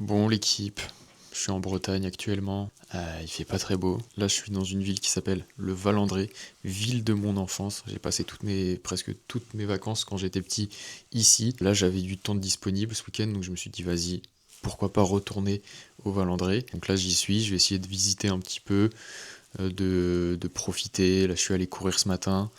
Bon, l'équipe, je suis en Bretagne actuellement. Il fait pas très beau. Là, je suis dans une ville qui s'appelle le Val-André, ville de mon enfance. J'ai passé presque toutes mes vacances quand j'étais petit ici. Là, j'avais du temps disponible ce week-end, donc je me suis dit, vas-y, pourquoi pas retourner au Val-André. Donc là, j'y suis. Je vais essayer de visiter un petit peu, de profiter. Là, je suis allé courir ce matin.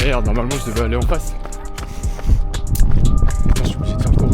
Merde, normalement je devais aller en face. Putain, je suis obligé de faire le tour.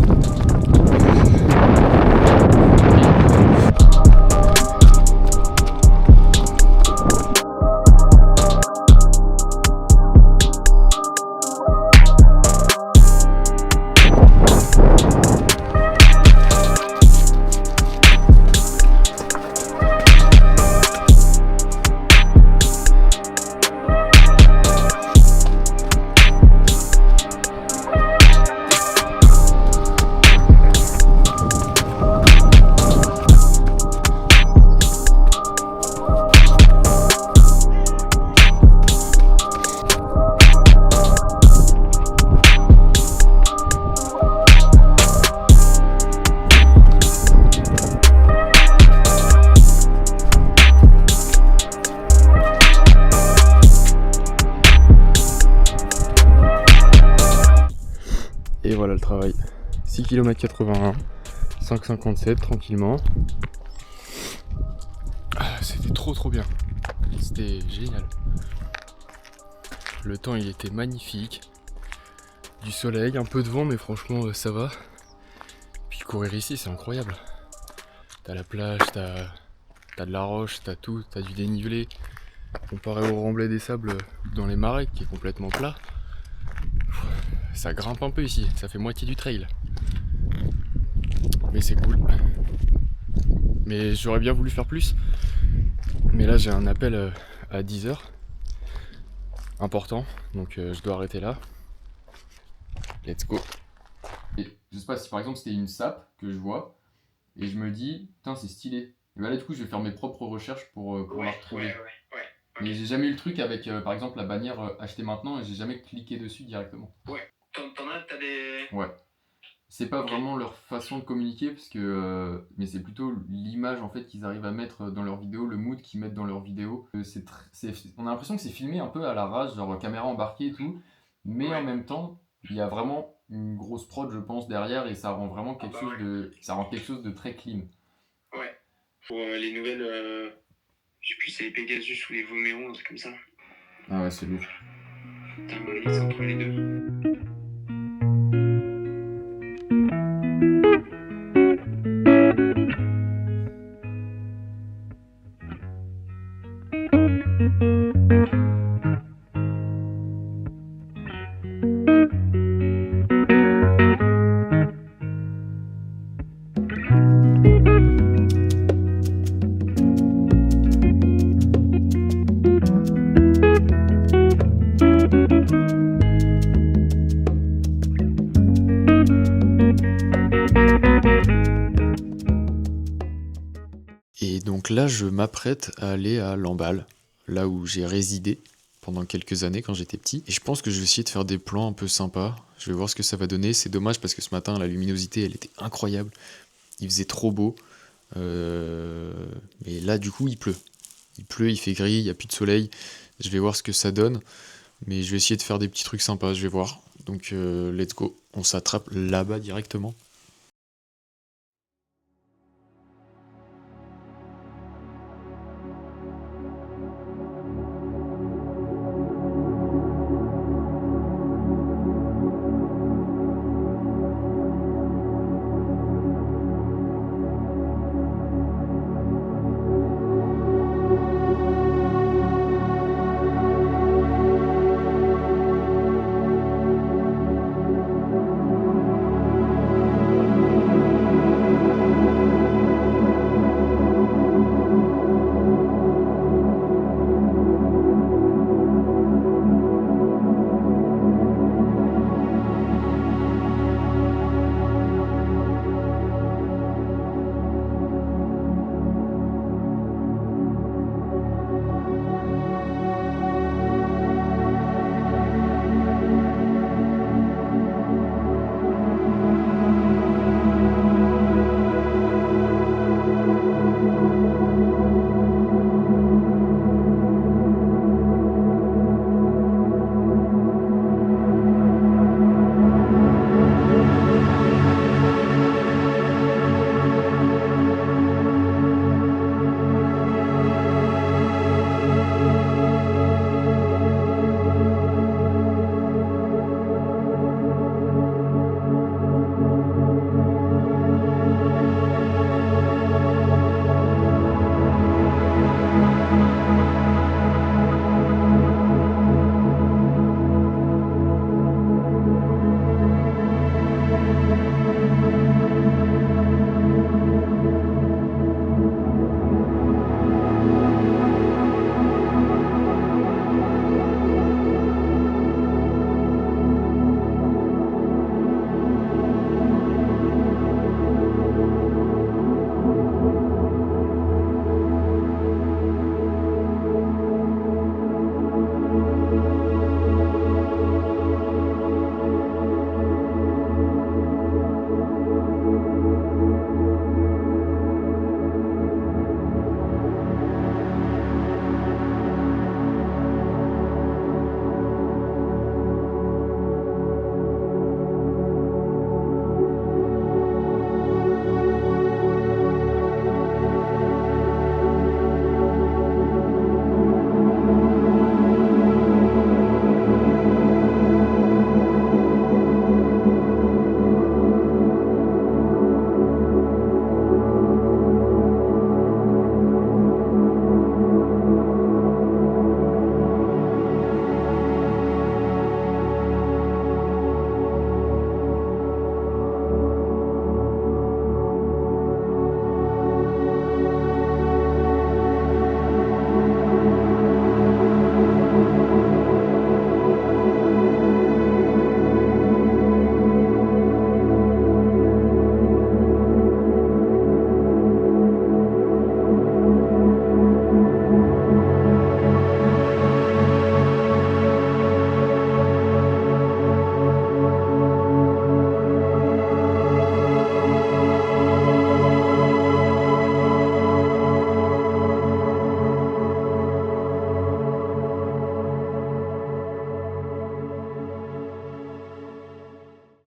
Et voilà le travail. 6 km 81, 5,57 tranquillement. C'était trop bien. C'était génial. Le temps il était magnifique. Du soleil, un peu de vent mais franchement ça va. Puis courir ici c'est incroyable. T'as la plage, t'as de la roche, t'as tout, t'as du dénivelé. Comparé au remblai des sables dans les marais qui est complètement plat. Ça grimpe un peu ici, ça fait moitié du trail. Mais c'est cool. Mais j'aurais bien voulu faire plus. Mais là j'ai un appel à 10h. Important, donc je dois arrêter là. Let's go. Et je sais pas si par exemple c'était une sape que je vois et je me dis putain c'est stylé. Et bah là du coup je vais faire mes propres recherches pour la retrouver. Ouais. Mais j'ai jamais eu le truc avec par exemple la bannière acheter maintenant et j'ai jamais cliqué dessus directement. Ouais. T'en as, t'as des. Ouais. C'est pas Ok. vraiment leur façon de communiquer parce que mais c'est plutôt l'image en fait qu'ils arrivent à mettre dans leurs vidéos, le mood qu'ils mettent dans leurs vidéos. On a l'impression que c'est filmé un peu à l'arrache, genre caméra embarquée et tout, mais Ouais. en même temps il y a vraiment une grosse prod je pense derrière et ça rend vraiment quelque chose de très clean. Ouais. Pour les nouvelles. Je sais plus, c'est les Pegasus ou les Vomero, un truc comme ça. Ah ouais c'est lourd. T'as un mix entre les deux. Et donc là, je m'apprête à aller à Lamballe, là où j'ai résidé pendant quelques années quand j'étais petit. Et je pense que je vais essayer de faire des plans un peu sympas. Je vais voir ce que ça va donner. C'est dommage parce que ce matin, la luminosité, elle était incroyable. Il faisait trop beau. Mais là, du coup, il pleut. Il pleut, il fait gris, il n'y a plus de soleil. Je vais voir ce que ça donne. Mais je vais essayer de faire des petits trucs sympas, je vais voir. Donc, let's go. On s'attrape là-bas directement.